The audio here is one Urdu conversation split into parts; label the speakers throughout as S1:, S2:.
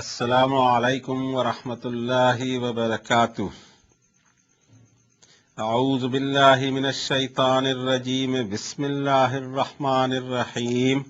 S1: السلام علیکم ورحمۃ اللہ وبرکاتہ۔ اعوذ باللہ من الشیطان الرجیم، بسم اللہ الرحمن الرحیم۔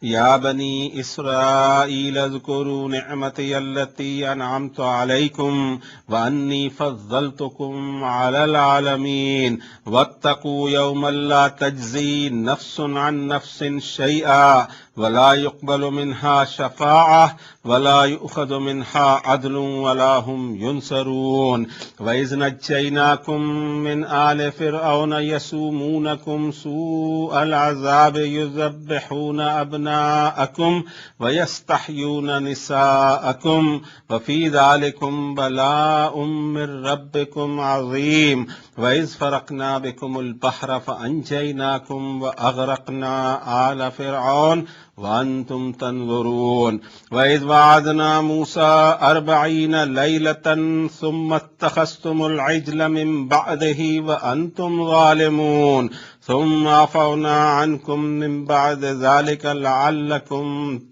S1: یا بنی اسرائیل اذکروا نعمتی التی انعمت علیکم وانی فضلتکم علی العالمین واتقوا یوما لا تجزی نفس عن نفس شیئا ولا يقبل منها شفاعة ولا يؤخذ منها عدل ولا هم ينصرون۔ وإذ نجيناكم من آل فرعون يسومونكم سوء العذاب يذبحون أبناءكم ويستحيون نساءكم وفي ذلكم بلاء من ربكم عظيم۔ وإذ فرقنا بكم البحر فأنجيناكم وأغرقنا آل فرعون وأنتم تنظرون۔ وإذ وعدنا موسى 40 ليلة ثم اتخذتم العجل من بعده وأنتم ظالمون ثم عفونا عنكم من بعد ذلك لعلكم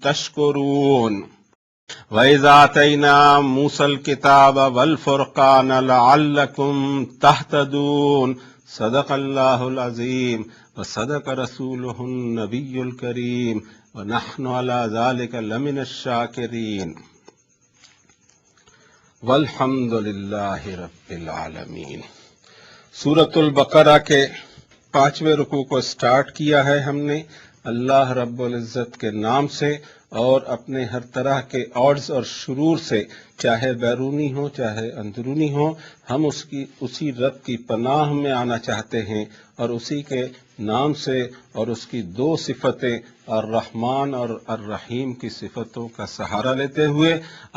S1: تشكرون۔ وَإِذْ آتَيْنَا مُوسَى الْكِتَابَ وَالْفُرْقَانَ لَعَلَّكُمْ تَهْتَدُونَ۔ صدق اللہ العظیم وصدق رسولہ النبی الکریم ونحن علی ذلک لمن الشاکرین والحمد للہ رب العالمین۔ سورۃ البقرہ کے 5ویں رکوع کو سٹارٹ کیا ہے ہم نے اللہ رب العزت کے نام سے اور اپنے ہر طرح کے آڈز اور شرور سے، چاہے بیرونی ہو چاہے اندرونی ہو، ہم اسی رب کی پناہ میں آنا چاہتے ہیں اور اسی کے نام سے اور اس کی 2 صفتیں الرحمن اور الرحیم کی صفتوں کا سہارا لیتے ہوئے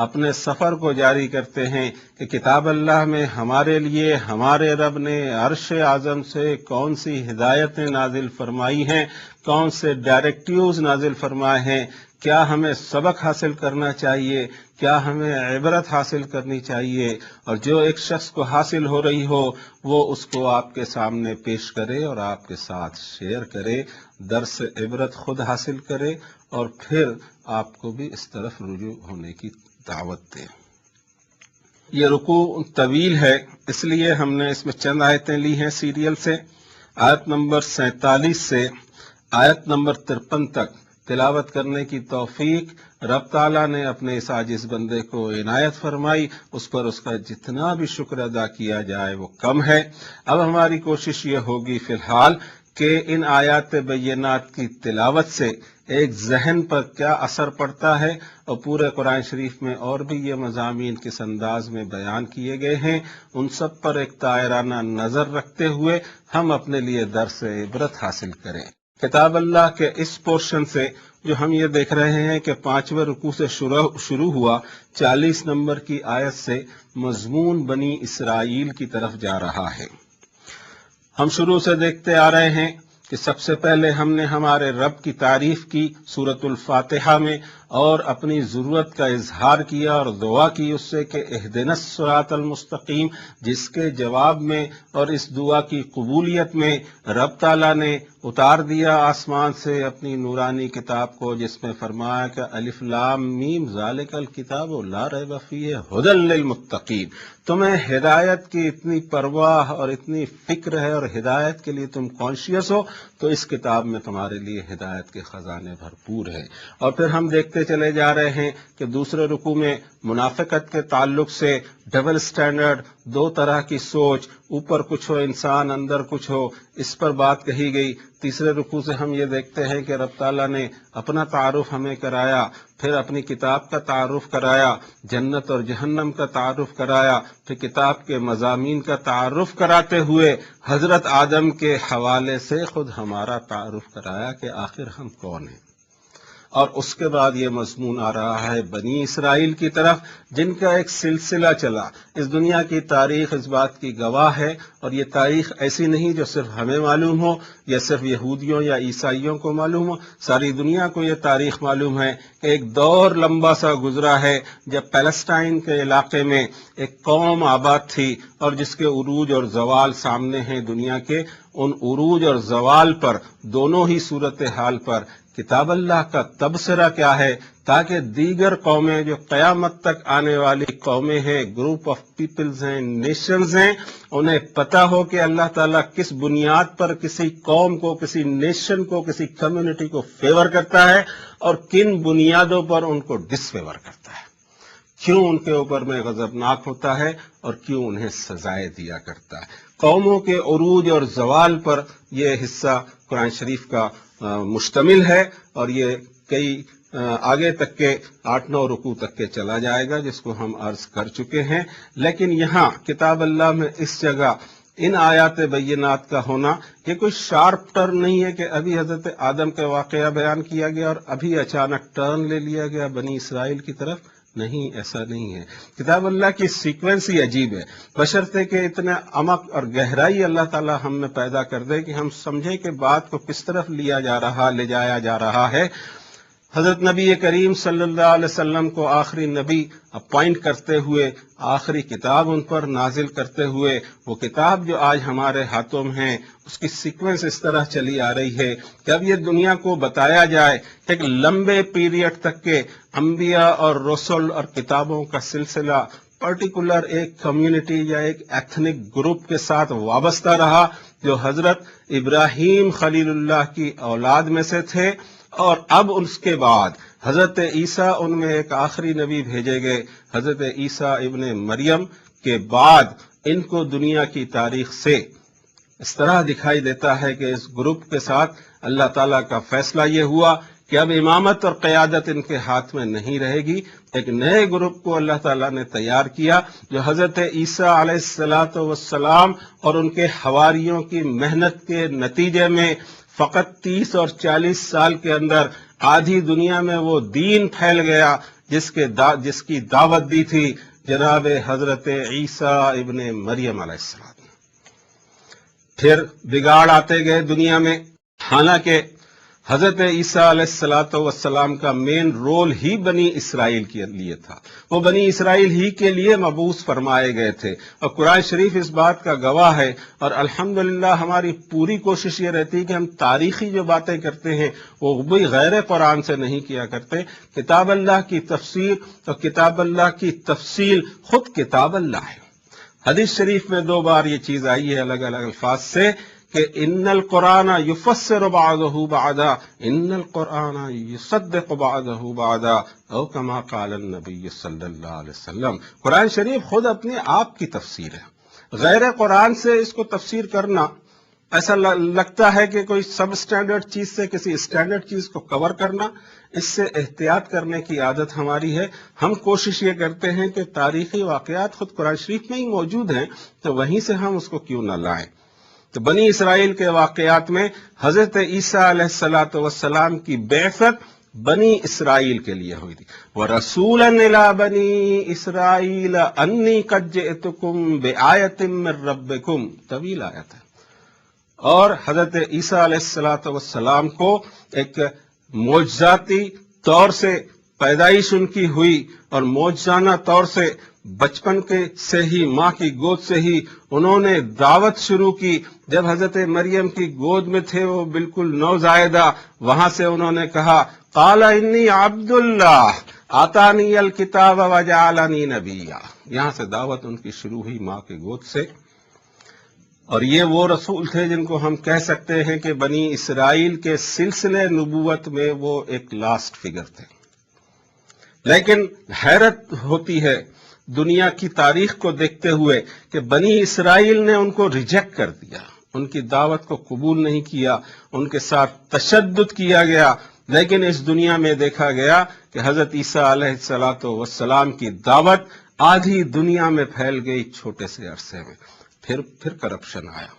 S1: اپنے سفر کو جاری کرتے ہیں کہ کتاب اللہ میں ہمارے لیے ہمارے رب نے عرش اعظم سے کون سی ہدایتیں نازل فرمائی ہیں، کون سے ڈائریکٹیوز نازل فرمائے ہیں، کیا ہمیں سبق حاصل کرنا چاہیے، کیا ہمیں عبرت حاصل کرنی چاہیے، اور جو ایک شخص کو حاصل ہو رہی ہو وہ اس کو آپ کے سامنے پیش کرے اور آپ کے ساتھ شیئر کرے، درس عبرت خود حاصل کرے اور پھر آپ کو بھی اس طرف رجوع ہونے کی دعوت دے۔ یہ رکوع طویل ہے، اس لیے ہم نے اس میں چند آیتیں لی ہیں سیریل سے۔ آیت نمبر 47 سے آیت نمبر 53 تک تلاوت کرنے کی توفیق رب تعالیٰ نے اپنے اس عاجز بندے کو عنایت فرمائی، اس پر اس کا جتنا بھی شکر ادا کیا جائے وہ کم ہے۔ اب ہماری کوشش یہ ہوگی فی الحال کہ ان آیات بینات کی تلاوت سے ایک ذہن پر کیا اثر پڑتا ہے، اور پورے قرآن شریف میں اور بھی یہ مضامین کس انداز میں بیان کیے گئے ہیں، ان سب پر ایک طائرانہ نظر رکھتے ہوئے ہم اپنے لیے درس عبرت حاصل کریں۔ کتاب اللہ کے اس پورشن سے جو ہم یہ دیکھ رہے ہیں کہ 5ویں رکوع سے شروع ہوا، 40 نمبر کی آیت سے مضمون بنی اسرائیل کی طرف جا رہا ہے۔ ہم شروع سے دیکھتے آ رہے ہیں کہ سب سے پہلے ہم نے ہمارے رب کی تعریف کی سورۃ الفاتحہ میں اور اپنی ضرورت کا اظہار کیا اور دعا کی اس سے کہ اہدنا الصراط المستقیم، جس کے جواب میں اور اس دعا کی قبولیت میں رب تعالیٰ نے اتار دیا آسمان سے اپنی نورانی کتاب کو، جس میں فرمایا کہ الف لام میم ذالک الکتاب لا ریب فیہ ھدی للمتقین۔ تمہیں ہدایت کی اتنی پرواہ اور اتنی فکر ہے اور ہدایت کے لیے تم کانشیس ہو تو اس کتاب میں تمہارے لیے ہدایت کے خزانے بھرپور ہیں۔ اور پھر ہم دیکھتے چلے جا رہے ہیں کہ دوسرے رکوع میں منافقت کے تعلق سے ڈبل سٹینڈرڈ، 2 طرح کی سوچ، اوپر کچھ ہو انسان اندر کچھ ہو، اس پر بات کہی گئی۔ تیسرے رکوع سے ہم یہ دیکھتے ہیں کہ رب تعالیٰ نے اپنا تعارف ہمیں کرایا، پھر اپنی کتاب کا تعارف کرایا، جنت اور جہنم کا تعارف کرایا، پھر کتاب کے مضامین کا تعارف کراتے ہوئے حضرت آدم کے حوالے سے خود ہمارا تعارف کرایا کہ آخر ہم کون ہیں۔ اور اس کے بعد یہ مضمون آ رہا ہے بنی اسرائیل کی طرف، جن کا ایک سلسلہ چلا۔ اس دنیا کی تاریخ اس بات کی گواہ ہے، اور یہ تاریخ ایسی نہیں جو صرف ہمیں معلوم ہو یا صرف یہودیوں یا عیسائیوں کو معلوم ہو، ساری دنیا کو یہ تاریخ معلوم ہے کہ ایک دور لمبا سا گزرا ہے جب پیلسٹائن کے علاقے میں ایک قوم آباد تھی، اور جس کے عروج اور زوال سامنے ہیں دنیا کے۔ ان عروج اور زوال پر، دونوں ہی صورتحال پر کتاب اللہ کا تبصرہ کیا ہے تاکہ دیگر قومیں جو قیامت تک آنے والی قومیں ہیں، گروپ آف پیپلز ہیں، نیشنز ہیں، انہیں پتہ ہو کہ اللہ تعالیٰ کس بنیاد پر کسی قوم کو، کسی نیشن کو، کسی کمیونٹی کو فیور کرتا ہے اور کن بنیادوں پر ان کو ڈس فیور کرتا ہے، کیوں ان کے اوپر میں غضبناک ہوتا ہے اور کیوں انہیں سزائیں دیا کرتا ہے۔ قوموں کے عروج اور زوال پر یہ حصہ قرآن شریف کا مشتمل ہے، اور یہ کئی آگے تک کے 8-9 رکوع تک کے چلا جائے گا، جس کو ہم عرض کر چکے ہیں۔ لیکن یہاں کتاب اللہ میں اس جگہ ان آیات بینات کا ہونا یہ کوئی شارپ ٹرن نہیں ہے کہ ابھی حضرت آدم کا واقعہ بیان کیا گیا اور ابھی اچانک ٹرن لے لیا گیا بنی اسرائیل کی طرف، نہیں، ایسا نہیں ہے۔ کتاب اللہ کی سیکوینس ہی عجیب ہے، بشرطے کہ اتنا عمق اور گہرائی اللہ تعالی ہم میں پیدا کر دے کہ ہم سمجھیں کہ بات کو کس طرف لے جایا جا رہا ہے۔ حضرت نبی کریم صلی اللہ علیہ وسلم کو آخری نبی اپوائنٹ کرتے ہوئے، آخری کتاب ان پر نازل کرتے ہوئے، وہ کتاب جو آج ہمارے ہاتھوں میں ہے، اس کی سیکوینس اس طرح چلی آ رہی ہے کہ اب یہ دنیا کو بتایا جائے کہ ایک لمبے پیریڈ تک کے انبیاء اور رسل اور کتابوں کا سلسلہ پرٹیکولر ایک کمیونٹی یا ایک ایتھنک گروپ کے ساتھ وابستہ رہا، جو حضرت ابراہیم خلیل اللہ کی اولاد میں سے تھے، اور اب اس کے بعد حضرت عیسیٰ ان میں ایک آخری نبی بھیجے گئے، حضرت عیسیٰ ابن مریم کے بعد ان کو دنیا کی تاریخ سے اس طرح دکھائی دیتا ہے کہ اس گروپ کے ساتھ اللہ تعالیٰ کا فیصلہ یہ ہوا کہ اب امامت اور قیادت ان کے ہاتھ میں نہیں رہے گی، ایک نئے گروپ کو اللہ تعالیٰ نے تیار کیا جو حضرت عیسیٰ علیہ السلام اور ان کے حواریوں کی محنت کے نتیجے میں فقط 30 اور 40 سال کے اندر آدھی دنیا میں وہ دین پھیل گیا جس کی دعوت دی تھی جناب حضرت عیسیٰ ابن مریم علیہ السلام۔ پھر بگاڑ آتے گئے دنیا میں، حالانکہ حضرت عیسیٰ علیہ السلام کا مین رول ہی بنی اسرائیل کے لیے تھا، وہ بنی اسرائیل ہی کے لیے مبعوث فرمائے گئے تھے، اور قرآن شریف اس بات کا گواہ ہے۔ اور الحمدللہ ہماری پوری کوشش یہ رہتی ہے کہ ہم تاریخی جو باتیں کرتے ہیں وہ بھی غیر قرآن سے نہیں کیا کرتے۔ کتاب اللہ کی تفسیر اور کتاب اللہ کی تفصیل خود کتاب اللہ ہے۔ حدیث شریف میں 2 بار یہ چیز آئی ہے الگ الگ الفاظ سے کہ ان القرآن یفسر بعضہ بعضا، ان القرآن یصدق بعضہ بعضا، او کما قال النبی صلی اللہ علیہ وسلم۔ قرآن شریف خود اپنے آپ کی تفسیر ہے، غیر قرآن سے اس کو تفسیر کرنا ایسا لگتا ہے کہ کوئی سب اسٹینڈرڈ چیز سے کسی اسٹینڈرڈ چیز کو کور کرنا، اس سے احتیاط کرنے کی عادت ہماری ہے۔ ہم کوشش یہ کرتے ہیں کہ تاریخی واقعات خود قرآن شریف میں ہی موجود ہیں تو وہیں سے ہم اس کو کیوں نہ لائیں۔ تو بنی اسرائیل کے واقعات میں حضرت عیسیٰ علیہ السلام کی بعثت بنی اسرائیل کے لیے ہوئی تھی۔ وَرَسُولًا إِلَىٰ بَنِي إِسْرَائِيلَ أَنِّي قَدْ جِئْتُكُمْ بِآيَةٍ مِّن رَّبِّكُمْ، طویل آیت ہے۔ اور حضرت عیسیٰ علیہ السلام کو ایک معجزاتی طور سے پیدائش ان کی ہوئی، اور معجزانہ طور سے بچپن سے ہی ماں کی گود سے ہی انہوں نے دعوت شروع کی۔ جب حضرت مریم کی گود میں تھے وہ بالکل نوزائیدہ، وہاں سے انہوں نے کہا قال انی عبد اللہ آتانی الکتاب وجعلنی نبیا، یہاں سے دعوت ان کی شروع ہوئی ماں کی گود سے۔ اور یہ وہ رسول تھے جن کو ہم کہہ سکتے ہیں کہ بنی اسرائیل کے سلسلے نبوت میں وہ ایک لاسٹ فگر تھے۔ لیکن حیرت ہوتی ہے دنیا کی تاریخ کو دیکھتے ہوئے کہ بنی اسرائیل نے ان کو ریجیکٹ کر دیا، ان کی دعوت کو قبول نہیں کیا، ان کے ساتھ تشدد کیا گیا۔ لیکن اس دنیا میں دیکھا گیا کہ حضرت عیسیٰ علیہ السلام کی دعوت آدھی دنیا میں پھیل گئی چھوٹے سے عرصے میں۔ پھر کرپشن آیا،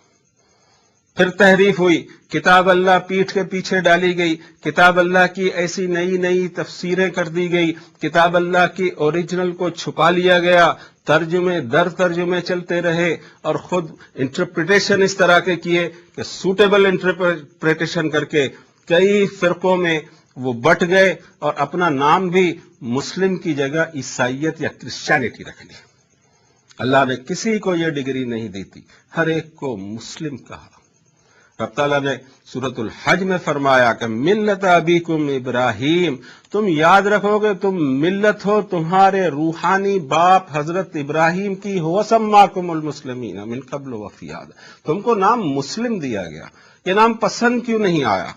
S1: پھر تحریف ہوئی، کتاب اللہ پیٹھ کے پیچھے ڈالی گئی، کتاب اللہ کی ایسی نئی نئی تفسیریں کر دی گئی، کتاب اللہ کی اوریجنل کو چھپا لیا گیا، ترجمے در ترجمے چلتے رہے، اور خود انٹرپریٹیشن اس طرح کے کیے کہ سوٹیبل انٹرپریٹیشن کر کے کئی فرقوں میں وہ بٹ گئے اور اپنا نام بھی مسلم کی جگہ عیسائیت یا کرسچینٹی رکھ لی۔ اللہ نے کسی کو یہ ڈگری نہیں دی تھی، ہر ایک کو مسلم کہا۔ رب تعالیٰ نے سورۃ الحج میں فرمایا کہ ملت ابیکم ابراہیم، تم یاد رکھو کہ تم ملت ہو تمہارے روحانی باپ حضرت ابراہیم کی، ہو سماکم المسلمین من قبل وفی ہذا، تم کو نام مسلم دیا گیا۔ یہ نام پسند کیوں نہیں آیا؟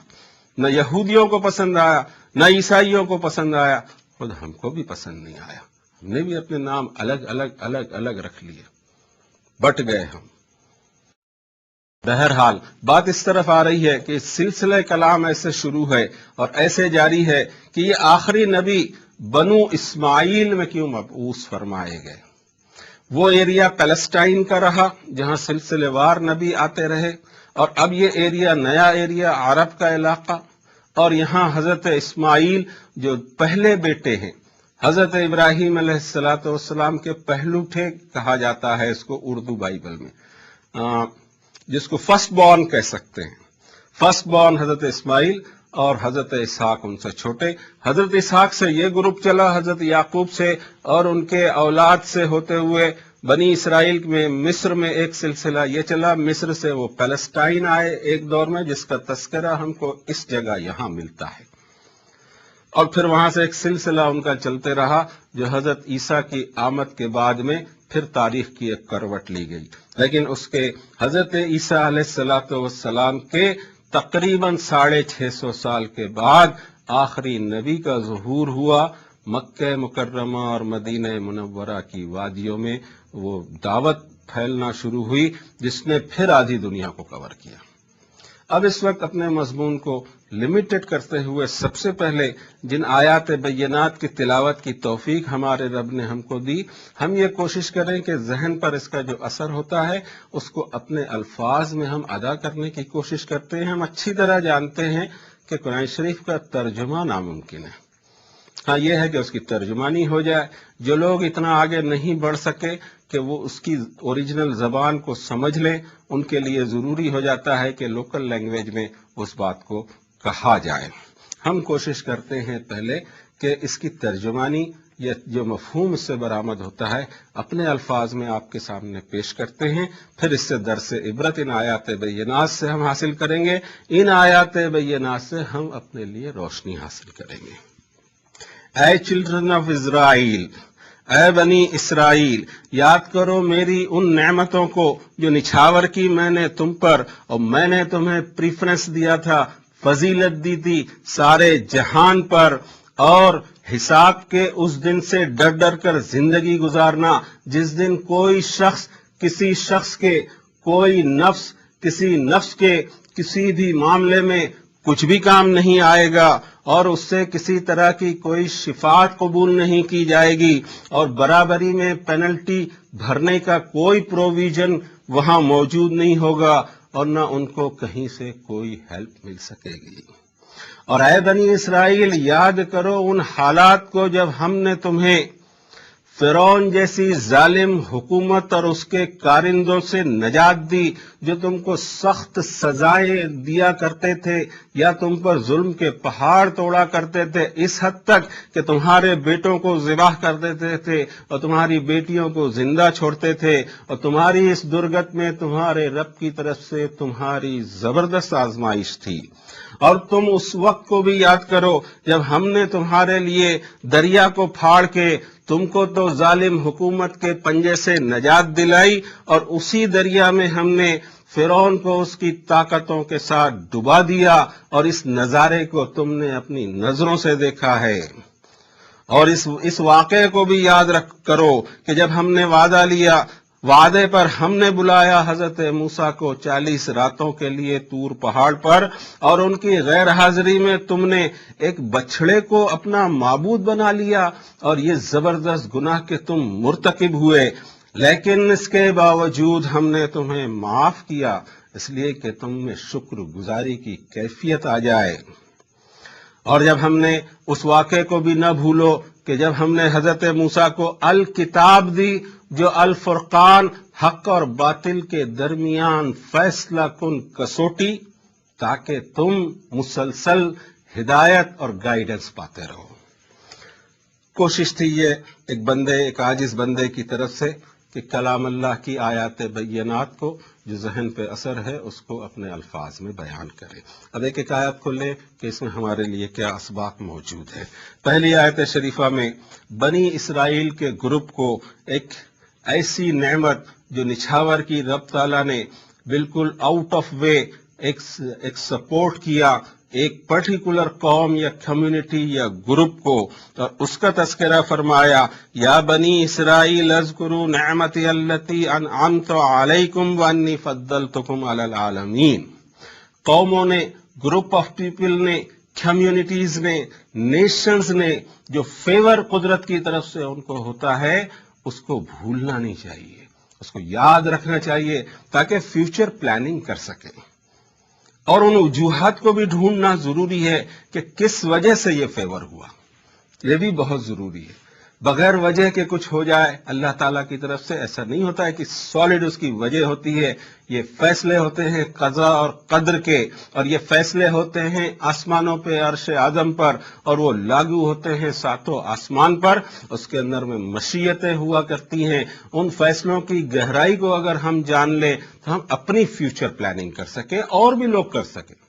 S1: نہ یہودیوں کو پسند آیا، نہ عیسائیوں کو پسند آیا، خود ہم کو بھی پسند نہیں آیا، ہم نے بھی اپنے نام الگ الگ رکھ لیے، بٹ گئے ہم۔ بہرحال بات اس طرف آ رہی ہے کہ سلسلہ کلام ایسے شروع ہے اور ایسے جاری ہے کہ یہ آخری نبی بنو اسماعیل میں کیوں مبعوث فرمائے گئے۔ وہ ایریا پیلسٹائن کا رہا جہاں سلسلے وار نبی آتے رہے، اور اب یہ ایریا نیا ایریا عرب کا علاقہ، اور یہاں حضرت اسماعیل جو پہلے بیٹے ہیں، حضرت ابراہیم علیہ السلام کے پہلو تھے کہا جاتا ہے اس کو اردو بائبل میں، جس کو فرسٹ بورن کہہ سکتے ہیں۔ فرسٹ بورن حضرت اسماعیل اور حضرت اسحاق ان سے چھوٹے۔ حضرت اسحاق سے یہ گروپ چلا حضرت یعقوب سے، اور ان کے اولاد سے ہوتے ہوئے بنی اسرائیل میں مصر میں ایک سلسلہ یہ چلا، مصر سے وہ پیلسٹائن آئے ایک دور میں، جس کا تذکرہ ہم کو اس جگہ یہاں ملتا ہے، اور پھر وہاں سے ایک سلسلہ ان کا چلتے رہا جو حضرت عیسیٰ کی آمد کے بعد میں پھر تاریخ کی ایک کروٹ لی گئی۔ لیکن اس کے حضرت عیسیٰ علیہ السلام کے تقریباً 650 سال کے بعد آخری نبی کا ظہور ہوا۔ مکہ مکرمہ اور مدینہ منورہ کی وادیوں میں وہ دعوت پھیلنا شروع ہوئی جس نے پھر آدھی دنیا کو کور کیا۔ اب اس وقت اپنے مضمون کو لمیٹڈ کرتے ہوئے سب سے پہلے جن آیات بینات کی تلاوت کی توفیق ہمارے رب نے ہم کو دی، ہم یہ کوشش کریں کہ ذہن پر اس کا جو اثر ہوتا ہے اس کو اپنے الفاظ میں ہم ادا کرنے کی کوشش کرتے ہیں۔ ہم اچھی طرح جانتے ہیں کہ قرآن شریف کا ترجمہ ناممکن ہے، ہاں یہ ہے کہ اس کی ترجمانی ہو جائے۔ جو لوگ اتنا آگے نہیں بڑھ سکے کہ وہ اس کی اوریجنل زبان کو سمجھ لیں، ان کے لیے ضروری ہو جاتا ہے کہ لوکل لینگویج میں اس بات کو کہا جائے۔ ہم کوشش کرتے ہیں پہلے کہ اس کی ترجمانی یا جو مفہوم اس سے برآمد ہوتا ہے اپنے الفاظ میں آپ کے سامنے پیش کرتے ہیں، پھر اس سے درس عبرت ان آیات بینات سے ہم حاصل کریں گے، ان آیات بینات سے ہم اپنے لیے روشنی حاصل کریں گے۔ اے چلڈرن آف اسرائیل، اے بنی اسرائیل، یاد کرو میری ان نعمتوں کو جو نچھاور کی میں نے تم پر، اور میں نے تمہیں پریفرنس دیا تھا، فضیلت دی تھی سارے جہان پر، اور حساب کے اس دن سے ڈر ڈر کر زندگی گزارنا جس دن کوئی شخص کسی شخص کے، کوئی نفس کسی نفس کے کسی بھی معاملے میں کچھ بھی کام نہیں آئے گا، اور اس سے کسی طرح کی کوئی شفاعت قبول نہیں کی جائے گی، اور برابری میں پینلٹی بھرنے کا کوئی پروویژن وہاں موجود نہیں ہوگا، اور نہ ان کو کہیں سے کوئی ہیلپ مل سکے گی۔ اور اے بنی اسرائیل، یاد کرو ان حالات کو جب ہم نے تمہیں فرعون جیسی ظالم حکومت اور اس کے کارندوں سے نجات دی، جو تم کو سخت سزائیں دیا کرتے تھے یا تم پر ظلم کے پہاڑ توڑا کرتے تھے، اس حد تک کہ تمہارے بیٹوں کو ذبح کر دیتے تھے اور تمہاری بیٹیوں کو زندہ چھوڑتے تھے، اور تمہاری اس درگت میں تمہارے رب کی طرف سے تمہاری زبردست آزمائش تھی۔ اور تم اس وقت کو بھی یاد کرو جب ہم نے تمہارے لیے دریا کو پھاڑ کے تم کو تو ظالم حکومت کے پنجے سے نجات دلائی، اور اسی دریا میں ہم نے فرعون کو اس کی طاقتوں کے ساتھ ڈبا دیا، اور اس نظارے کو تم نے اپنی نظروں سے دیکھا ہے۔ اور اس واقعے کو بھی یاد کرو کہ جب ہم نے وعدہ لیا، وعدے پر ہم نے بلایا حضرت موسیٰ کو 40 راتوں کے لیے طور پہاڑ پر، اور ان کی غیر حاضری میں تم نے ایک بچھڑے کو اپنا معبود بنا لیا، اور یہ زبردست گناہ کہ تم مرتکب ہوئے، لیکن اس کے باوجود ہم نے تمہیں معاف کیا، اس لیے کہ تم میں شکر گزاری کی کیفیت آ جائے۔ اور جب ہم نے اس واقعے کو بھی نہ بھولو کہ جب ہم نے حضرت موسیٰ کو الکتاب دی جو الفرقان، حق اور باطل کے درمیان فیصلہ کن کسوٹی، تاکہ تم مسلسل ہدایت اور گائیڈنس پاتے رہو۔ کوشش تھی یہ ایک عاجز بندے کی طرف سے کہ کلام اللہ کی آیات بینات کو جو ذہن پہ اثر ہے اس کو اپنے الفاظ میں بیان کریں۔ اب ایک ایک آیت کو لیں کہ اس میں ہمارے لیے کیا اسباق موجود ہے۔ پہلی آیت شریفہ میں بنی اسرائیل کے گروپ کو ایک ایسی نعمت جو نچھاور کی رب تعالیٰ نے بالکل آؤٹ آف وے ایک سپورٹ کیا ایک پرٹیکولر قوم یا کمیونٹی یا گروپ کو، اور اس کا تذکرہ فرمایا، یا بنی اسرائیل اذکروا نعمتی التی انعمت علیکم وانی فضلتکم علی العالمین۔ قوموں نے، گروپ آف پیپل نے، کمیونٹیز نے، نیشنز نے جو فیور قدرت کی طرف سے ان کو ہوتا ہے اس کو بھولنا نہیں چاہیے، اس کو یاد رکھنا چاہیے تاکہ فیوچر پلاننگ کر سکیں، اور ان وجوہات کو بھی ڈھونڈنا ضروری ہے کہ کس وجہ سے یہ فیور ہوا، یہ بھی بہت ضروری ہے۔ بغیر وجہ کے کچھ ہو جائے اللہ تعالیٰ کی طرف سے ایسا نہیں ہوتا ہے کہ سالڈ اس کی وجہ ہوتی ہے۔ یہ فیصلے ہوتے ہیں قضا اور قدر کے، اور یہ فیصلے ہوتے ہیں آسمانوں پہ عرش اعظم پر، اور وہ لاگو ہوتے ہیں ساتوں آسمان پر۔ اس کے اندر میں مشیتیں ہوا کرتی ہیں۔ ان فیصلوں کی گہرائی کو اگر ہم جان لیں تو ہم اپنی فیوچر پلاننگ کر سکیں، اور بھی لوگ کر سکیں۔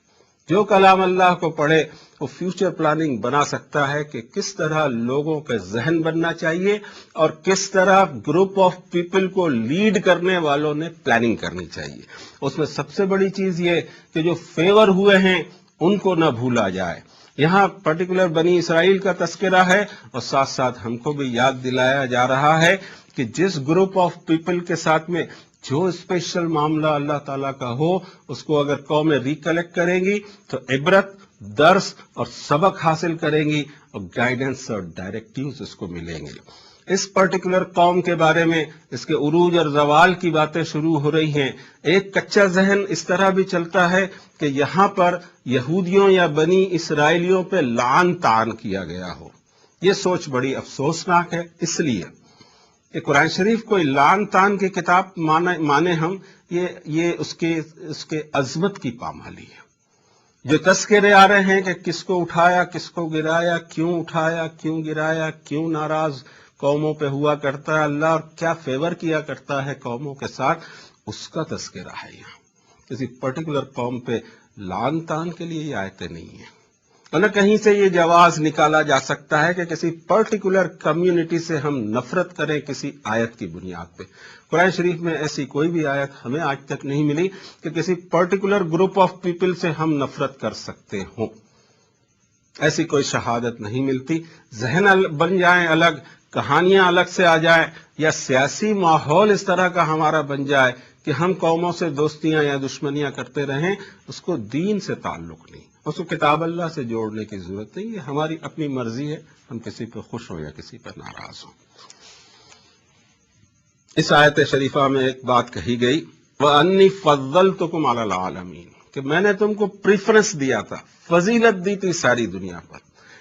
S1: جو کلام اللہ کو پڑھے وہ فیوچر پلاننگ بنا سکتا ہے کہ کس طرح لوگوں کے ذہن بننا چاہیے اور کس طرح گروپ آف پیپل کو لیڈ کرنے والوں نے پلاننگ کرنی چاہیے۔ اس میں سب سے بڑی چیز یہ کہ جو فیور ہوئے ہیں ان کو نہ بھولا جائے۔ یہاں پرٹیکولر بنی اسرائیل کا تذکرہ ہے، اور ساتھ ساتھ ہم کو بھی یاد دلایا جا رہا ہے کہ جس گروپ آف پیپل کے ساتھ میں جو اسپیشل معاملہ اللہ تعالیٰ کا ہو اس کو اگر قومیں ریکلیکٹ کریں گی تو عبرت، درس اور سبق حاصل کریں گی، اور گائیڈنس اور ڈائریکٹیوز اس کو ملیں گے۔ اس پرٹیکولر قوم کے بارے میں اس کے عروج اور زوال کی باتیں شروع ہو رہی ہیں۔ ایک کچا ذہن اس طرح بھی چلتا ہے کہ یہاں پر یہودیوں یا بنی اسرائیلیوں پہ لعن طعن کیا گیا ہو۔ یہ سوچ بڑی افسوسناک ہے، اس لیے کہ قرآن شریف کوئی لعن طعن کی کتاب مانے ہم، یہ اس کے عظمت کی پامالی ہے۔ جو تذکرے آ رہے ہیں کہ کس کو اٹھایا، کس کو گرایا، کیوں گرایا، کیوں ناراض قوموں پہ ہوا کرتا ہے اللہ، اور کیا فیور کیا کرتا ہے قوموں کے ساتھ، اس کا تذکرہ ہے یہاں۔ کسی پرٹیکولر قوم پہ لعن طعن کے لیے یہ آیتیں نہیں ہیں، ورنہ کہیں سے یہ جواز نکالا جا سکتا ہے کہ کسی پرٹیکولر کمیونٹی سے ہم نفرت کریں کسی آیت کی بنیاد پہ۔ قرآن شریف میں ایسی کوئی بھی آیت ہمیں آج تک نہیں ملی کہ کسی پرٹیکولر گروپ آف پیپل سے ہم نفرت کر سکتے ہوں، ایسی کوئی شہادت نہیں ملتی۔ ذہن بن جائیں الگ، کہانیاں الگ سے آ جائیں، یا سیاسی ماحول اس طرح کا ہمارا بن جائے کہ ہم قوموں سے دوستیاں یا دشمنیاں کرتے رہیں، اس کو دین سے تعلق نہیں، اس کو کتاب اللہ سے جوڑنے کی ضرورت نہیں۔ یہ ہماری اپنی مرضی ہے، ہم کسی پہ خوش ہوں یا کسی پہ ناراض ہوں۔ اس آیت شریفہ میں ایک بات کہی گئی، وَأَنِّي فَضَّلْتُكُمْ عَلَى الْعَالَمِينَ، کہ میں نے تم کو پریفرنس دیا تھا، فضیلت دی تھی ساری دنیا پر۔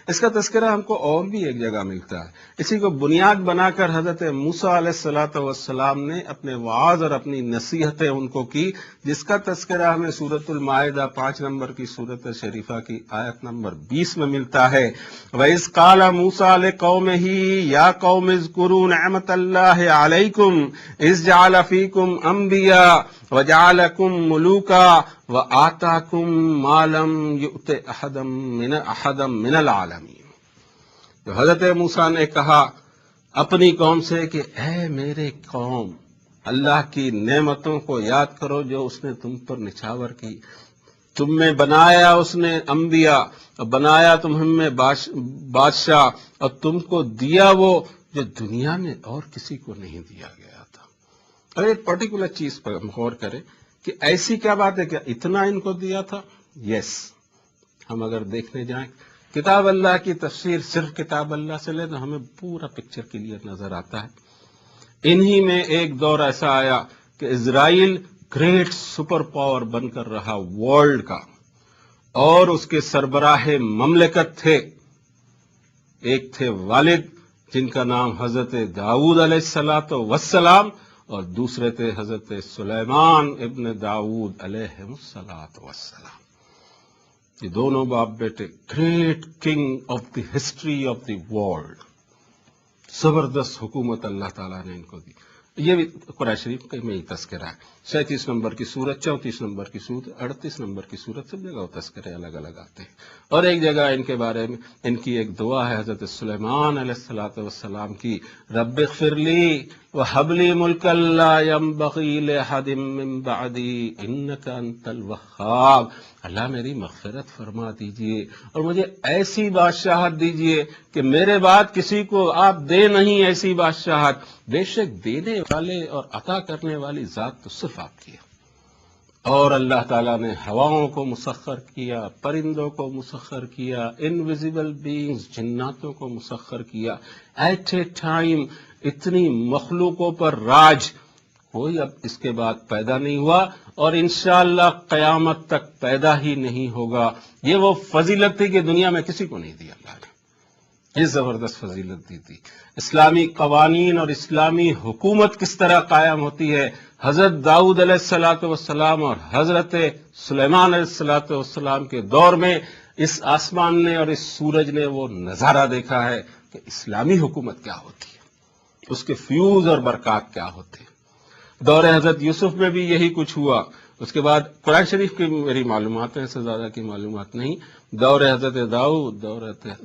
S1: اس کا تذکرہ ہم کو اور بھی ایک جگہ ملتا ہے۔ اسی کو بنیاد بنا کر حضرت موسیٰ علیہ السلام نے اپنے وعظ اور اپنی نصیحتیں ان کو کی، جس کا تذکرہ ہمیں سورۃ المائدہ 5 نمبر کی سورۃ شریفہ کی آیت نمبر 20 میں ملتا ہے۔ وَإِذْ قَالَ مُوسَىٰ لِقَوْمِهِ يَا قَوْمِ اذْكُرُوا نِعْمَتَ اللَّهِ عَلَيْكُمْ إِذْ جَعَلَ فِيكُمْ أَنْبِيَاءَ وَجَعَلَكُمْ مُلُوكًا وَآتَاكُمْ مَا لَمْ يُؤْتِ أَحَدًا مِنَ الْعَالَمِينَ۔ جو حضرت موسیٰ نے کہا اپنی قوم سے کہ اے میرے قوم، اللہ کی نعمتوں کو یاد کرو جو اس نے تم پر نچھاور کی، تم میں بنایا اس نے انبیاء، اور بنایا تم میں بادشاہ، اور تم کو دیا وہ جو دنیا میں اور کسی کو نہیں دیا گیا تھا۔ اور ایک پرٹیکولر چیز پر ہم غور کریں کہ ایسی کیا بات ہے کہ اتنا ان کو دیا تھا؟ یس، ہم اگر دیکھنے جائیں کتاب اللہ کی تفسیر صرف کتاب اللہ سے لیں تو ہمیں پورا پکچر کلیئر نظر آتا ہے۔ انہی میں ایک دور ایسا آیا کہ اسرائیل گریٹ سپر پاور بن کر رہا ورلڈ کا، اور اس کے سربراہ مملکت تھے، ایک تھے والد جن کا نام حضرت داؤد علیہ السلام، اور دوسرے تھے حضرت سلیمان ابن داؤد علیہ السلام۔ یہ دونوں باپ بیٹے great king of the history of the world, زبردست حکومت اللہ تعالیٰ نے ان کو دی۔ یہ بھی قرآن شریف کا میں ہی تذکرہ ہے. 37 نمبر کی سورت، 34 نمبر کی سورت، 38 نمبر کی سورت، سب جگہ وہ تذکرے الگ الگ آتے ہیں. اور ایک جگہ ان کے بارے میں ان کی ایک دعا ہے حضرت سلیمان علیہ الصلوۃ والسلام کی، رب اغفر لی وہب لی ملکا لا ینبغی لأحد من بعدی انک انت الوہاب. اللہ میری مغفرت فرما دیجئے اور مجھے ایسی بادشاہت دیجئے کہ میرے بعد کسی کو آپ دے نہیں ایسی بادشاہت. بے شک دینے والے اور عطا کرنے والی ذات تو صرف آپ کی ہے. اور اللہ تعالیٰ نے ہواؤں کو مسخر کیا، پرندوں کو مسخر کیا، انویزیبل بینگز جناتوں کو مسخر کیا. ایٹ اے ٹائم اتنی مخلوقوں پر راج کوئی اب اس کے بعد پیدا نہیں ہوا اور انشاءاللہ قیامت تک پیدا ہی نہیں ہوگا. یہ وہ فضیلت تھی کہ دنیا میں کسی کو نہیں دی اللہ نے. یہ زبردست فضیلت دی تھی. اسلامی قوانین اور اسلامی حکومت کس طرح قائم ہوتی ہے. حضرت داؤد علیہ الصلوۃ والسلام اور حضرت سلیمان علیہ الصلوۃ والسلام کے دور میں اس آسمان نے اور اس سورج نے وہ نظارہ دیکھا ہے کہ اسلامی حکومت کیا ہوتی ہے، اس کے فیوز اور برکات کیا ہوتے ہیں. دور حضرت یوسف میں بھی یہی کچھ ہوا. اس کے بعد قرآن شریف کی میری معلومات ہیں، اس سے زیادہ کی معلومات نہیں. دور حضرت داؤد،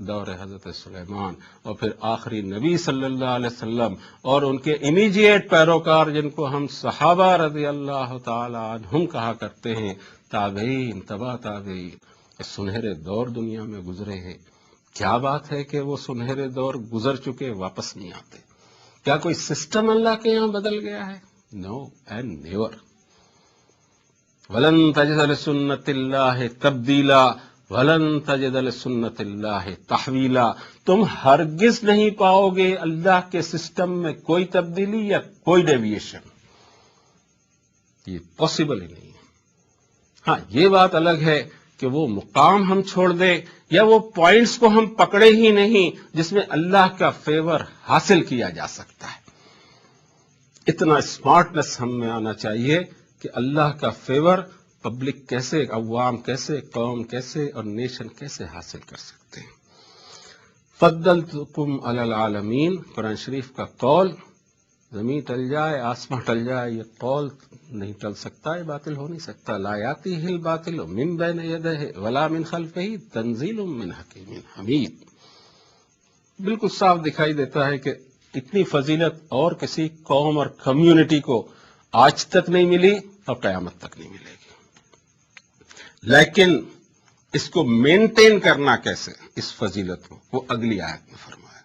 S1: دور حضرت سلیمان، اور پھر آخری نبی صلی اللہ علیہ وسلم اور ان کے امیجیٹ پیروکار جن کو ہم صحابہ رضی اللہ تعالی عنہم کہا کرتے ہیں، تابعین، تبع تابعین، سنہرے دور دنیا میں گزرے ہیں. کیا بات ہے کہ وہ سنہرے دور گزر چکے واپس نہیں آتے. کیا کوئی سسٹم اللہ کے یہاں بدل گیا ہے؟ نو اینڈ نیور. وَلَن تَجِدَ لِسُنَّتِ اللَّهِ تَبْدِيلًا وَلَن تَجِدَ لِسُنَّتِ اللَّهِ تَحْوِيلًا. تم ہرگز نہیں پاؤ گے اللہ کے سسٹم میں کوئی تبدیلی یا کوئی ڈیویشن. یہ پاسبل ہی نہیں ہے. ہاں یہ بات الگ ہے کہ وہ مقام ہم چھوڑ دیں یا وہ پوائنٹس کو ہم پکڑے ہی نہیں جس میں اللہ کا فیور حاصل کیا جا سکتا ہے. اتنا اسمارٹنس ہم میں آنا چاہیے کہ اللہ کا فیور پبلک کیسے، عوام کیسے، قوم کیسے اور نیشن کیسے حاصل کر سکتے ہیں. فضلتکم علی العالمین، قرآن شریف کا قول، زمین ٹل جائے، آسمان ٹل جائے، یہ قول نہیں ٹل سکتا، یہ باطل ہو نہیں سکتا. لا یاتیہ الباطل من بین یدہ ولا من خلفہ تنزیل من حکیم حمید. بالکل صاف دکھائی دیتا ہے کہ اتنی فضیلت اور کسی قوم اور کمیونٹی کو آج تک نہیں ملی اور قیامت تک نہیں ملے گی. لیکن اس کو مینٹین کرنا کیسے، اس فضیلت کو، وہ اگلی آیت میں فرمایا.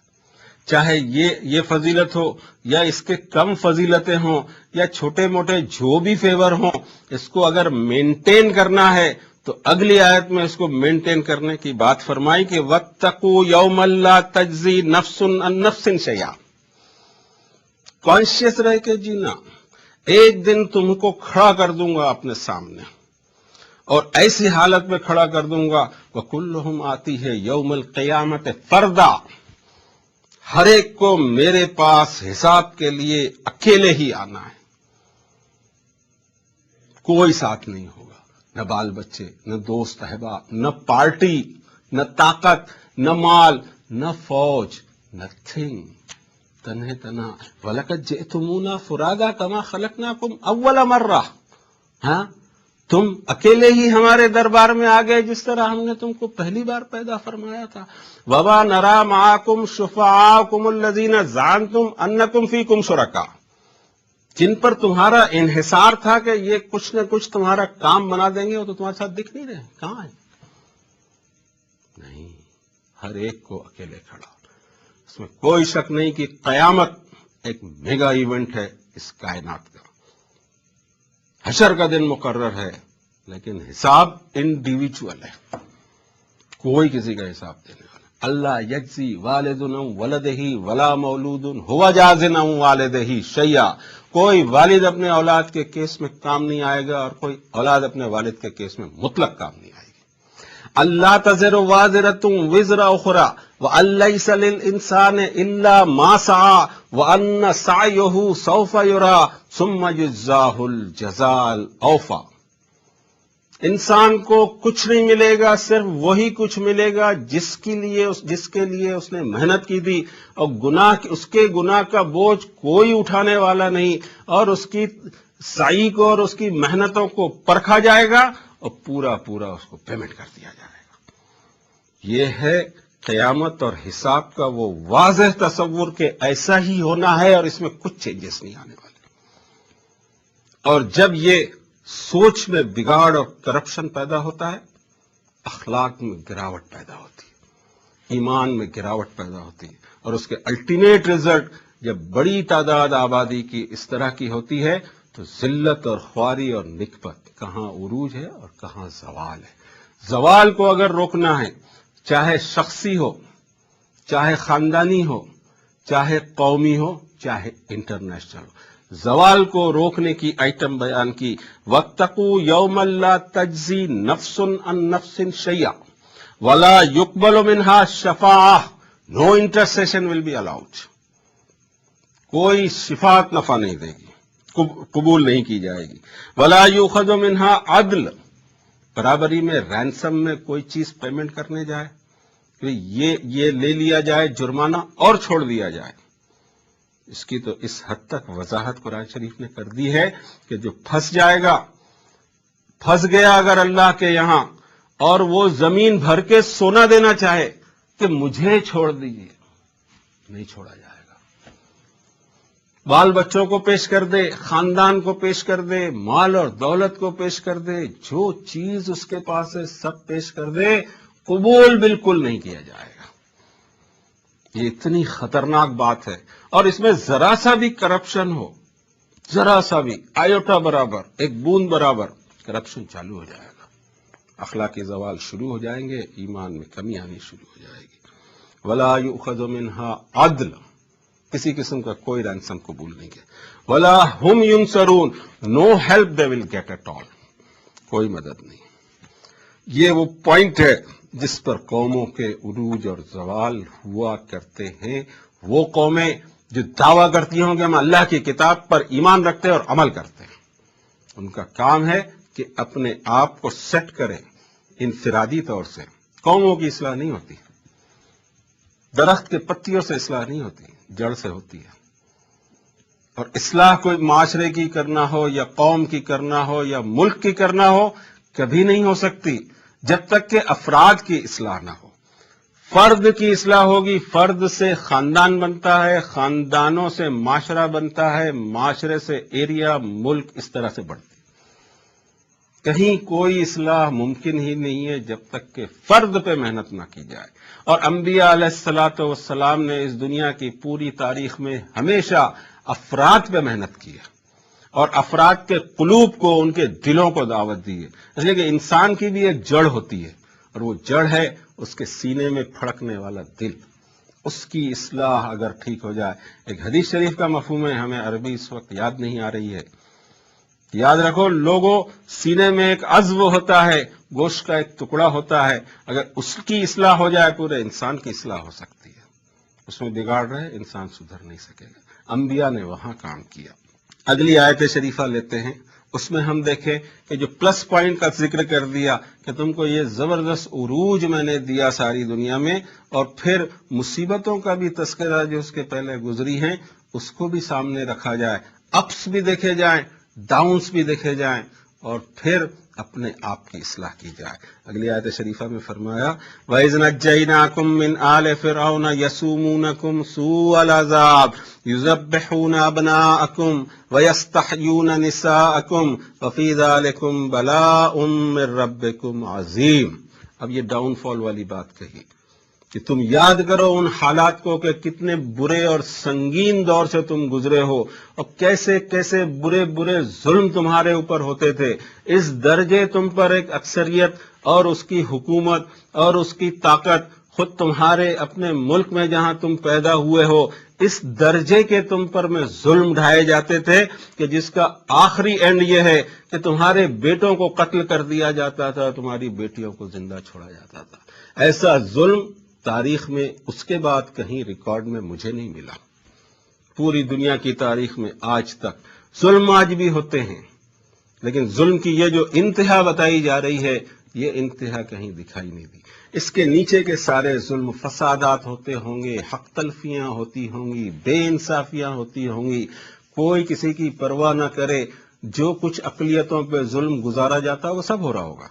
S1: چاہے یہ فضیلت ہو یا اس کے کم فضیلتیں ہوں یا چھوٹے موٹے جو بھی فیور ہوں، اس کو اگر مینٹین کرنا ہے تو اگلی آیت میں اس کو مینٹین کرنے کی بات فرمائی کہ وَاتَّقُوا يَوْمًا لَا تَجْزِي نَفْسٌ عَن نَفْسٍ شَيْئًا. کانشیس رہ کے جینا. ایک دن تم کو کھڑا کر دوں گا اپنے سامنے اور ایسی حالت میں کھڑا کر دوں گا وَكُلُّهُمْ آتِيهِ يَوْمَ الْقِيَامَةِ فَرْدًا. ہر ایک کو میرے پاس حساب کے لیے اکیلے ہی آنا ہے. کوئی ساتھ نہیں ہوگا، نہ بال بچے، نہ دوست احباب، نہ پارٹی، نہ طاقت، نہ مال، نہ فوج، نتھنگ. تنہے تنہا. وَلَقَدْ جِئْتُمُونَا فُرَادَىٰ كَمَا خَلَقْنَاكُمْ أَوَّلَ مَرَّةٍ. ہاں تم اکیلے ہی ہمارے دربار میں آ گئے جس طرح ہم نے تم کو پہلی بار پیدا فرمایا تھا. وَمَا نَرَىٰ مَعَكُمْ شُفَعَاءَكُمُ الَّذِينَ زَعَمْتُمْ أَنَّكُمْ فِيكُمْ شُرَكَاءُ. جن پر تمہارا انحصار تھا کہ یہ کچھ نہ کچھ تمہارا کام بنا دیں گے، وہ تو تمہارے ساتھ دکھ نہیں رہے. کہاں ہے؟ نہیں، ہر ایک کو اکیلے کھڑا. اس میں کوئی شک نہیں کہ قیامت ایک میگا ایونٹ ہے اس کائنات کا. حشر کا دن مقرر ہے لیکن حساب انڈیویجول ہے، کوئی کسی کا حساب دینے والا. اللہ یجزی والدن ولدہ ولا مولود ہوا جازن والدہ شیئا. کوئی والد اپنے اولاد کے کیس میں کام نہیں آئے گا اور کوئی اولاد اپنے والد کے کیس میں مطلق کام نہیں آئے گی. اللہ تزر وازرۃ وزر اخرى وان لیس للانسان الا ما سعى وان سعيه سوف يرى ثم يجزاه الجزاء الاوفى. انسان کو کچھ نہیں ملے گا، صرف وہی کچھ ملے گا جس کے لیے اس نے محنت کی تھی، اور اس کے گناہ کا بوجھ کوئی اٹھانے والا نہیں، اور اس کی سعی کو اور اس کی محنتوں کو پرکھا جائے گا اور پورا اس کو پیمنٹ کر دیا جائے گا۔ یہ ہے قیامت اور حساب کا وہ واضح تصور کہ ایسا ہی ہونا ہے اور اس میں کچھ چینجز نہیں آنے والے۔ اور جب یہ سوچ میں بگاڑ اور کرپشن پیدا ہوتا ہے، اخلاق میں گراوٹ پیدا ہوتی ہے، ایمان میں گراوٹ پیدا ہوتی ہے، اور اس کے الٹیمیٹ رزلٹ جب بڑی تعداد آبادی کی اس طرح کی ہوتی ہے تو ذلت اور خواری اور نکبت، کہاں عروج ہے اور کہاں زوال ہے۔ زوال کو اگر روکنا ہے، چاہے شخصی ہو، چاہے خاندانی ہو، چاہے قومی ہو، چاہے انٹرنیشنل ہو، زوال کو روکنے کی آئٹم بیان کی، وَاتَّقُوا يَوْمًا لَا تَجْزِي نَفْسٌ عَن نَفْسٍ شَيْئًا وَلَا يُقْبَلُ مِنْهَا شَفَاعَةٌ، نو انٹرسیشن ول بی الاؤڈ، کوئی شفاعت نفع نہیں دے گی، قبول نہیں کی جائے گی، وَلَا يُؤْخَذُ مِنْهَا عَدْلٌ، برابری میں رینسم میں کوئی چیز پیمنٹ کرنے جائے کہ یہ لے لیا جائے جرمانہ اور چھوڑ دیا جائے۔ اس کی تو اس حد تک وضاحت قرآن شریف نے کر دی ہے کہ جو پھنس جائے گا، پھنس گیا اگر اللہ کے یہاں اور وہ زمین بھر کے سونا دینا چاہے کہ مجھے چھوڑ دیجیے، نہیں چھوڑا جائے گا۔ بال بچوں کو پیش کر دے، خاندان کو پیش کر دے، مال اور دولت کو پیش کر دے، جو چیز اس کے پاس ہے سب پیش کر دے، قبول بالکل نہیں کیا جائے گا۔ یہ اتنی خطرناک بات ہے، اور اس میں ذرا سا بھی کرپشن ہو، ذرا سا بھی آیوٹا برابر، ایک بوند برابر کرپشن چالو ہو جائے گا، اخلاقی زوال شروع ہو جائیں گے، ایمان میں کمی آنی شروع ہو جائے گی۔ وَلَا يُؤْخَذُ مِنْهَا عَدْلٌ، کسی قسم کا کوئی رینسم قبول نہیں کیا، وَلَا هُمْ يُنصَرُونَ، no help they will get at all, کوئی مدد نہیں۔ یہ وہ پوائنٹ ہے جس پر قوموں کے عروج اور زوال ہوا کرتے ہیں۔ وہ قومیں جو دعویٰ کرتی ہوں کہ ہم اللہ کی کتاب پر ایمان رکھتے ہیں اور عمل کرتے ہیں، ان کا کام ہے کہ اپنے آپ کو سیٹ کریں انفرادی طور سے۔ قوموں کی اصلاح نہیں ہوتی، درخت کے پتیوں سے اصلاح نہیں ہوتی، جڑ سے ہوتی ہے۔ اور اصلاح کوئی معاشرے کی کرنا ہو یا قوم کی کرنا ہو یا ملک کی کرنا ہو، کبھی نہیں ہو سکتی جب تک کہ افراد کی اصلاح نہ ہو۔ فرد کی اصلاح ہوگی، فرد سے خاندان بنتا ہے، خاندانوں سے معاشرہ بنتا ہے، معاشرے سے ایریا، ملک، اس طرح سے بڑھتی ہے۔ کہیں کوئی اصلاح ممکن ہی نہیں ہے جب تک کہ فرد پہ محنت نہ کی جائے۔ اور انبیاء علیہ الصلوۃ والسلام نے اس دنیا کی پوری تاریخ میں ہمیشہ افراد پہ محنت کی ہے، اور افراد کے قلوب کو، ان کے دلوں کو دعوت دی ہے، اس لیے کہ انسان کی بھی ایک جڑ ہوتی ہے، اور وہ جڑ ہے اس کے سینے میں پھڑکنے والا دل۔ اس کی اصلاح اگر ٹھیک ہو جائے، ایک حدیث شریف کا مفہوم ہے، ہمیں عربی اس وقت یاد نہیں آ رہی ہے، یاد رکھو لوگوں، سینے میں ایک عضو ہوتا ہے، گوشت کا ایک ٹکڑا ہوتا ہے، اگر اس کی اصلاح ہو جائے پورے انسان کی اصلاح ہو سکتی ہے۔ اس میں بگاڑ رہے انسان سدھر نہیں سکے گا۔ انبیاء نے وہاں کام کیا۔ اگلی آیت شریفہ لیتے ہیں، اس میں ہم دیکھیں کہ جو پلس پوائنٹ کا ذکر کر دیا کہ تم کو یہ زبردست عروج میں نے دیا ساری دنیا میں، اور پھر مصیبتوں کا بھی تذکرہ جو اس کے پہلے گزری ہیں اس کو بھی سامنے رکھا جائے، اپس بھی دیکھے جائیں، ڈاؤنس بھی دیکھے جائیں، اور پھر اپنے آپ کی اصلاح کی جائے۔ اگلی آیت شریفہ میں فرمایا وَإِذْ نَجَّيْنَاكُم مِّنْ آلِ فِرْعَوْنَ يَسُومُونَكُمْ سُوءَ الْعَذَابِ يُذَبِّحُونَ أَبْنَاءَكُمْ وَيَسْتَحْيُونَ نِسَاءَكُمْ وَفِي ذَلِكُمْ بَلَاءٌ مِّن رَّبِّكُمْ عَظِيمٌ۔ اب یہ ڈاؤن فال والی بات کہی کہ تم یاد کرو ان حالات کو کہ کتنے برے اور سنگین دور سے تم گزرے ہو، اور کیسے کیسے برے برے ظلم تمہارے اوپر ہوتے تھے۔ اس درجے تم پر ایک اکثریت اور اس کی حکومت اور اس کی طاقت، خود تمہارے اپنے ملک میں جہاں تم پیدا ہوئے ہو، اس درجے کے تم پر میں ظلم ڈھائے جاتے تھے کہ جس کا آخری اینڈ یہ ہے کہ تمہارے بیٹوں کو قتل کر دیا جاتا تھا، تمہاری بیٹیوں کو زندہ چھوڑا جاتا تھا۔ ایسا ظلم تاریخ میں اس کے بعد کہیں ریکارڈ میں مجھے نہیں ملا۔ پوری دنیا کی تاریخ میں آج تک ظلم آج بھی ہوتے ہیں، لیکن ظلم کی یہ جو انتہا بتائی جا رہی ہے، یہ انتہا کہیں دکھائی نہیں دی۔ اس کے نیچے کے سارے ظلم فسادات ہوتے ہوں گے، حق تلفیاں ہوتی ہوں گی، بے انصافیاں ہوتی ہوں گی، کوئی کسی کی پرواہ نہ کرے، جو کچھ اقلیتوں پہ ظلم گزارا جاتا وہ سب ہو رہا ہوگا۔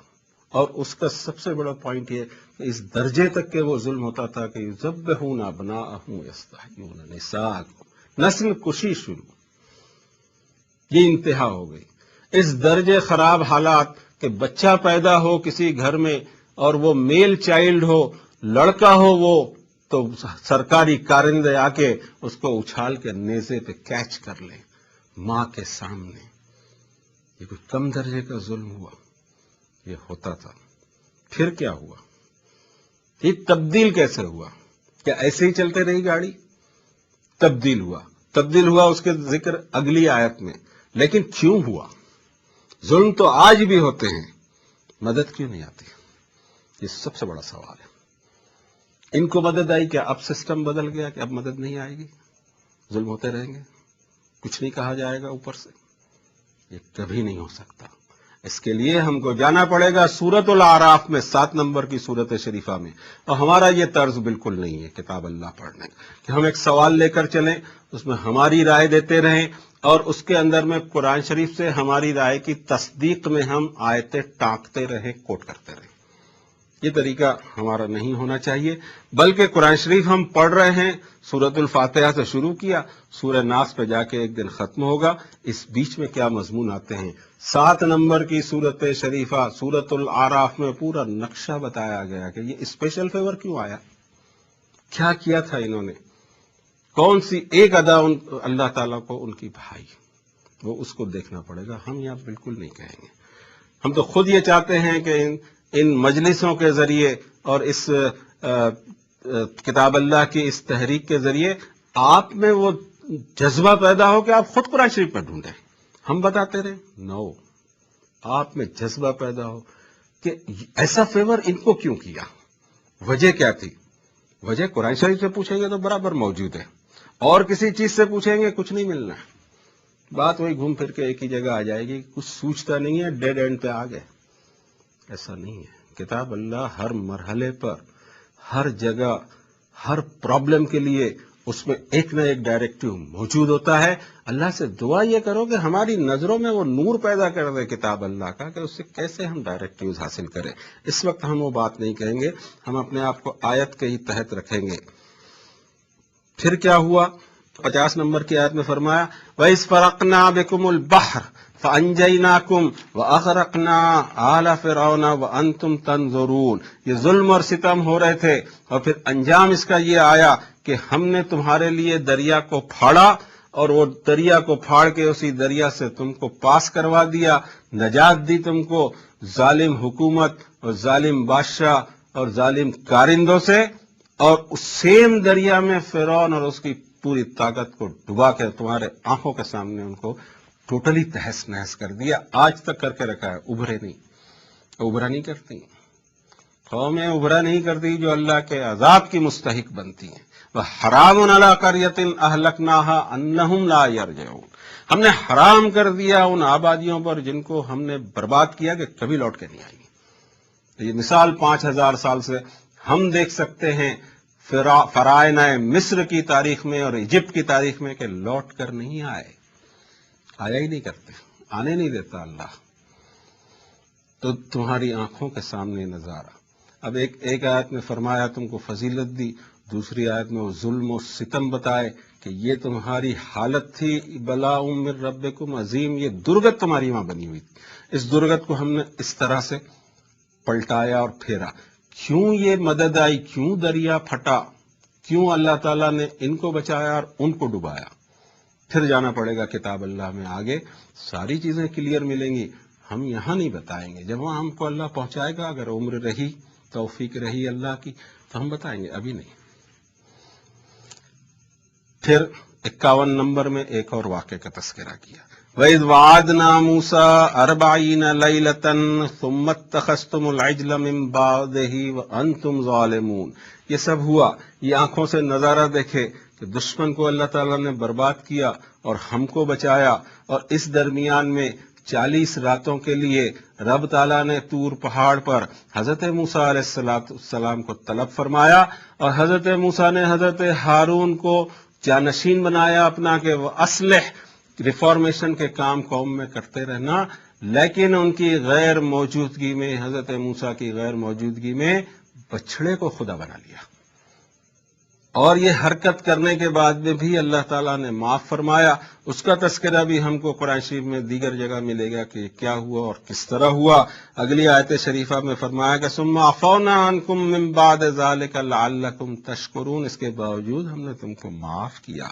S1: اور اس کا سب سے بڑا پوائنٹ یہ کہ اس درجے تک کہ وہ ظلم ہوتا تھا کہ یذبحون ابناءہم ویستحیون نساءہم، نسل کشی شروع، یہ انتہا ہو گئی۔ اس درجے خراب حالات کہ بچہ پیدا ہو کسی گھر میں اور وہ میل چائلڈ ہو، لڑکا ہو وہ، تو سرکاری کارندے آ کے اس کو اچھال کے نیزے پہ کیچ کر لیں ماں کے سامنے۔ یہ کوئی کم درجے کا ظلم ہوا؟ یہ ہوتا تھا۔ پھر کیا ہوا؟ یہ تبدیل کیسے ہوا؟ کیا ایسے ہی چلتے رہی گاڑی؟ تبدیل ہوا اس کے ذکر اگلی آیت میں۔ لیکن کیوں ہوا؟ ظلم تو آج بھی ہوتے ہیں، مدد کیوں نہیں آتی؟ یہ سب سے بڑا سوال ہے۔ ان کو مدد آئی، کیا اب سسٹم بدل گیا کہ اب مدد نہیں آئے گی؟ ظلم ہوتے رہیں گے، کچھ نہیں کہا جائے گا اوپر سے؟ یہ کبھی نہیں ہو سکتا۔ اس کے لیے ہم کو جانا پڑے گا سورۃ الاعراف میں، 7 نمبر کی سورۃ شریفہ میں۔ اور ہمارا یہ طرز بالکل نہیں ہے کتاب اللہ پڑھنے کا کہ ہم ایک سوال لے کر چلیں، اس میں ہماری رائے دیتے رہیں، اور اس کے اندر میں قرآن شریف سے ہماری رائے کی تصدیق میں ہم آیتیں ٹانکتے رہیں، کوٹ کرتے رہیں۔ یہ طریقہ ہمارا نہیں ہونا چاہیے، بلکہ قرآن شریف ہم پڑھ رہے ہیں، سورۃ الفاتحہ سے شروع کیا، سورہ ناس پہ جا کے ایک دن ختم ہوگا۔ اس بیچ میں کیا مضمون آتے ہیں؟ 7 نمبر کی سورۃ شریفہ سورۃ الاعراف میں پورا نقشہ بتایا گیا کہ یہ اسپیشل فیور کیوں آیا، کیا کیا تھا انہوں نے، کون سی ایک ادا اللہ تعالیٰ کو ان کی بھائی، وہ اس کو دیکھنا پڑے گا۔ ہم یہاں بالکل نہیں کہیں گے۔ ہم تو خود یہ چاہتے ہیں کہ ان مجلسوں کے ذریعے اور اس کتاب اللہ کی اس تحریک کے ذریعے آپ میں وہ جذبہ پیدا ہو کہ آپ خود قرآن شریف پہ ڈھونڈیں، ہم بتاتے رہیں۔ نو، آپ میں جذبہ پیدا ہو کہ ایسا فیور ان کو کیوں کیا، وجہ کیا تھی؟ وجہ قرآن شریف سے پوچھیں گے تو برابر موجود ہے، اور کسی چیز سے پوچھیں گے کچھ نہیں ملنا ہے، بات وہی گھوم پھر کے ایک ہی جگہ آ جائے گی، کچھ سوچتا نہیں ہے، ڈیڈ اینڈ پہ آ گئے۔ ایسا نہیں ہے۔ کتاب اللہ ہر مرحلے پر، ہر جگہ، ہر پرابلم کے لیے اس میں ایک نہ ایک ڈائریکٹیو موجود ہوتا ہے۔ اللہ سے دعا یہ کرو کہ ہماری نظروں میں وہ نور پیدا کر دے کتاب اللہ کا، کہ اس سے کیسے ہم ڈائریکٹیوز حاصل کریں۔ اس وقت ہم وہ بات نہیں کہیں گے، ہم اپنے آپ کو آیت کے ہی تحت رکھیں گے۔ پھر کیا ہوا؟ 50 نمبر کی آیت میں فرمایا وَإِذْ فَرَقْنَا بِكُمُ الْبَحْرَ فَأَنْجَيْنَاكُمْ وَأَغْرَقْنَا آلَ فِرْعَوْنَ وَأَنْتُمْ تَنْظُرُونَ۔ یہ ظلم اور ستم ہو رہے تھے، اور پھر انجام اس کا یہ آیا کہ ہم نے تمہارے لیے دریا کو پھاڑا، اور وہ دریا کو پھاڑ کے اسی دریا سے تم کو پاس کروا دیا، نجات دی تم کو ظالم حکومت اور ظالم بادشاہ اور ظالم کارندوں سے، اور اس سیم دریا میں فرعون اور اس کی پوری طاقت کو ڈبا کے تمہارے آنکھوں کے سامنے ان کو ٹوٹلی تہس نہس کر دیا۔ آج تک کر کے رکھا ہے، ابھرے نہیں، ابھرا نہیں کرتی قومیں، ابھرا نہیں کرتی جو اللہ کے عذاب کی مستحق بنتی ہیں۔ وَحَرَامٌ عَلَىٰ قَرْيَةٍ أَهْلَكْنَاهَا أَنَّهُمْ لَا يَرْجِعُونَ۔ ہم نے حرام کر دیا ان آبادیوں پر جن کو ہم نے برباد کیا کہ کبھی لوٹ کے نہیں آئیں گی۔ یہ مثال 5000 سال سے ہم دیکھ سکتے ہیں فرعونہ مصر کی تاریخ میں اور ایجپٹ کی تاریخ میں کہ لوٹ کر نہیں آئے، آیا ہی نہیں کرتے، آنے نہیں دیتا اللہ۔ تو تمہاری آنکھوں کے سامنے نظارہ۔ اب ایک آیت میں فرمایا تم کو فضیلت دی، دوسری آیت میں وہ ظلم و ستم بتائے کہ یہ تمہاری حالت تھی، بلاء من ربکم عظیم، یہ درگت تمہاری وہاں بنی ہوئی تھی۔ اس درگت کو ہم نے اس طرح سے پلٹایا اور پھیرا۔ کیوں یہ مدد آئی، کیوں دریا پھٹا، کیوں اللہ تعالیٰ نے ان کو بچایا اور ان کو ڈبایا؟ پھر جانا پڑے گا کتاب اللہ میں، آگے ساری چیزیں کلیئر ملیں گی، ہم یہاں نہیں بتائیں گے۔ جب وہاں ہم کو اللہ پہنچائے گا، اگر عمر رہی، توفیق رہی اللہ کی، تو ہم بتائیں گے، ابھی نہیں۔ پھر 51 نمبر میں ایک اور واقعے کا تذکرہ کیا، وَإِذْ وَعَدْنَا مُوسَىٰ 40 لَيْلَةً ثُمَّ اتَّخَذْتُمُ الْعِجْلَ مِن بَعْدِهِ وَأَنْتُمْ ظَالِمُونَ۔ یہ سب ہوا، یہ آنکھوں سے نظارہ دیکھے کہ دشمن کو اللہ تعالیٰ نے برباد کیا اور ہم کو بچایا، اور اس درمیان میں 40 راتوں کے لیے رب تعالیٰ نے طور پہاڑ پر حضرت موسیٰ علیہ السلام کو طلب فرمایا، اور حضرت موسیٰ نے حضرت ہارون کو جانشین بنایا اپنا کہ وہ اصلح ریفارمیشن کے کام قوم میں کرتے رہنا، لیکن ان کی غیر موجودگی میں، حضرت موسیٰ کی غیر موجودگی میں بچھڑے کو خدا بنا لیا، اور یہ حرکت کرنے کے بعد میں بھی اللہ تعالیٰ نے معاف فرمایا۔ اس کا تذکرہ بھی ہم کو قرآن شریف میں دیگر جگہ ملے گا کہ کیا ہوا اور کس طرح ہوا۔ اگلی آیت شریفہ میں فرمایا کہ ثم عفونا عنکم من بعد ذلک لعلکم تشکرون، اس کے باوجود ہم نے تم کو معاف کیا۔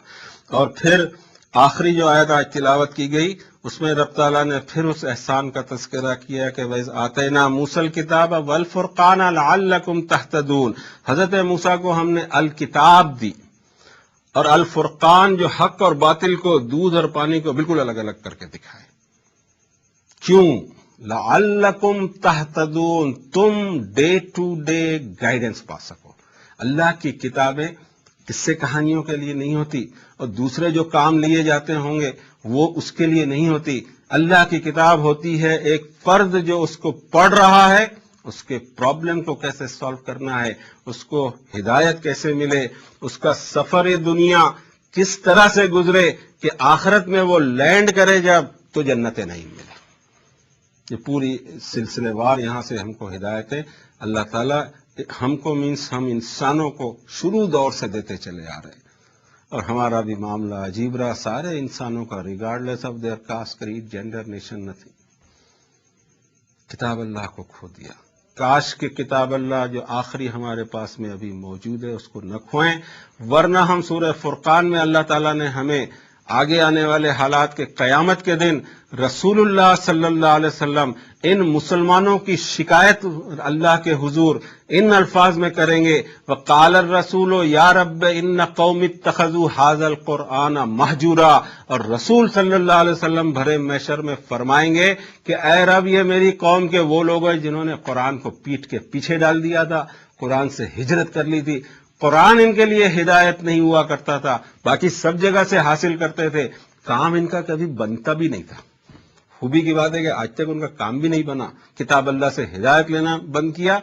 S1: اور پھر آخری جو آیت آج تلاوت کی گئی اس میں رب تعالیٰ نے پھر اس احسان کا تذکرہ کیا کہ وَإِذْ آتَيْنَا مُوسَى الْكِتَابَ وَالْفُرْقَانَ لَعَلَّكُمْ تَهْتَدُونَ، حضرت موسیٰ کو ہم نے الکتاب دی، اور الفرقان جو حق اور باطل کو، دودھ اور پانی کو بالکل الگ الگ کر کے دکھائے۔ کیوں؟ لَعَلَّكُمْ تَهْتَدُونَ، تم ڈے ٹو ڈے گائیڈنس پا سکو۔ اللہ کی کتابیں قصے کہانیوں کے لیے نہیں ہوتی، اور دوسرے جو کام لیے جاتے ہوں گے وہ اس کے لیے نہیں ہوتی۔ اللہ کی کتاب ہوتی ہے ایک فرد جو اس کو پڑھ رہا ہے، اس کے پرابلم کو کیسے سالو کرنا ہے، اس کو ہدایت کیسے ملے، اس کا سفر دنیا کس طرح سے گزرے کہ آخرت میں وہ لینڈ کرے جب تو جنت نہیں ملے۔ یہ پوری سلسلے وار یہاں سے ہم کو ہدایتیں اللہ تعالیٰ ہم کو ہم انسانوں کو شروع دور سے دیتے چلے آ رہے ہیں، اور ہمارا بھی معاملہ عجیب رہا، سارے انسانوں کا regardless of their caste, creed, gender, nation, nothing, کتاب اللہ کو کھو دیا۔ کاش کہ کتاب اللہ جو آخری ہمارے پاس میں ابھی موجود ہے اس کو نہ کھوئیں، ورنہ ہم سورہ فرقان میں اللہ تعالیٰ نے ہمیں آگے آنے والے حالات کے قیامت کے دن رسول اللہ صلی اللہ علیہ وسلم ان مسلمانوں کی شکایت اللہ کے حضور ان الفاظ میں کریں گے، وَقَالَ الرَّسُولُ يَا رَبِّ إِنَّ قَوْمِ اتَّخَذُوا هَذَا الْقُرْآنَ مَهْجُورًا، اور رسول صلی اللہ علیہ وسلم بھرے محشر میں فرمائیں گے کہ اے رب یہ میری قوم کے وہ لوگ ہیں جنہوں نے قرآن کو پیٹ کے پیچھے ڈال دیا تھا، قرآن سے ہجرت کر لی تھی، قرآن ان کے لیے ہدایت نہیں ہوا کرتا تھا، باقی سب جگہ سے حاصل کرتے تھے، کام ان کا کبھی بنتا بھی نہیں تھا۔ خوبی کی بات ہے کہ آج تک ان کا کام بھی نہیں بنا، کتاب اللہ سے ہدایت لینا بند کیا،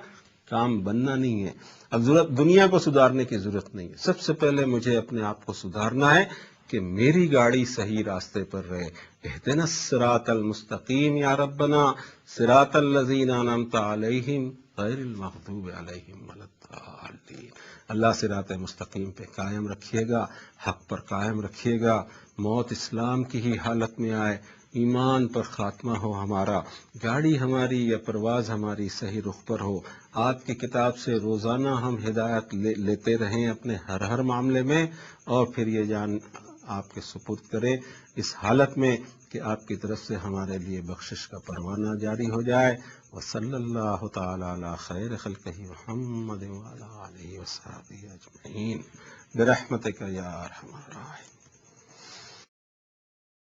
S1: کام بننا نہیں ہے۔ اب دنیا کو سدھارنے کی ضرورت نہیں ہے، سب سے پہلے مجھے اپنے آپ کو سدھارنا ہے کہ میری گاڑی صحیح راستے پر رہے۔ اہدنا الصراط المستقیم یا ربنا صراط الذین انعمت علیہم غیر المغضوب علیہم ولا الضالین۔ اللہ صراط مستقیم پہ قائم رکھیے گا، حق پر قائم رکھیے گا، موت اسلام کی ہی حالت میں آئے، ایمان پر خاتمہ ہو ہمارا، گاڑی ہماری یا پرواز ہماری صحیح رخ پر ہو، آپ کی کتاب سے روزانہ ہم ہدایت لیتے رہیں اپنے ہر معاملے میں، اور پھر یہ جان آپ کے سپرد کریں اس حالت میں کہ آپ کی طرف سے ہمارے لیے بخشش کا پروانہ جاری ہو جائے۔ وصلی اللہ تعالی علی خیر خلقہ محمد وعلی آلہ وصحبہ اجمعین برحمتک یا ارحم الراحمین۔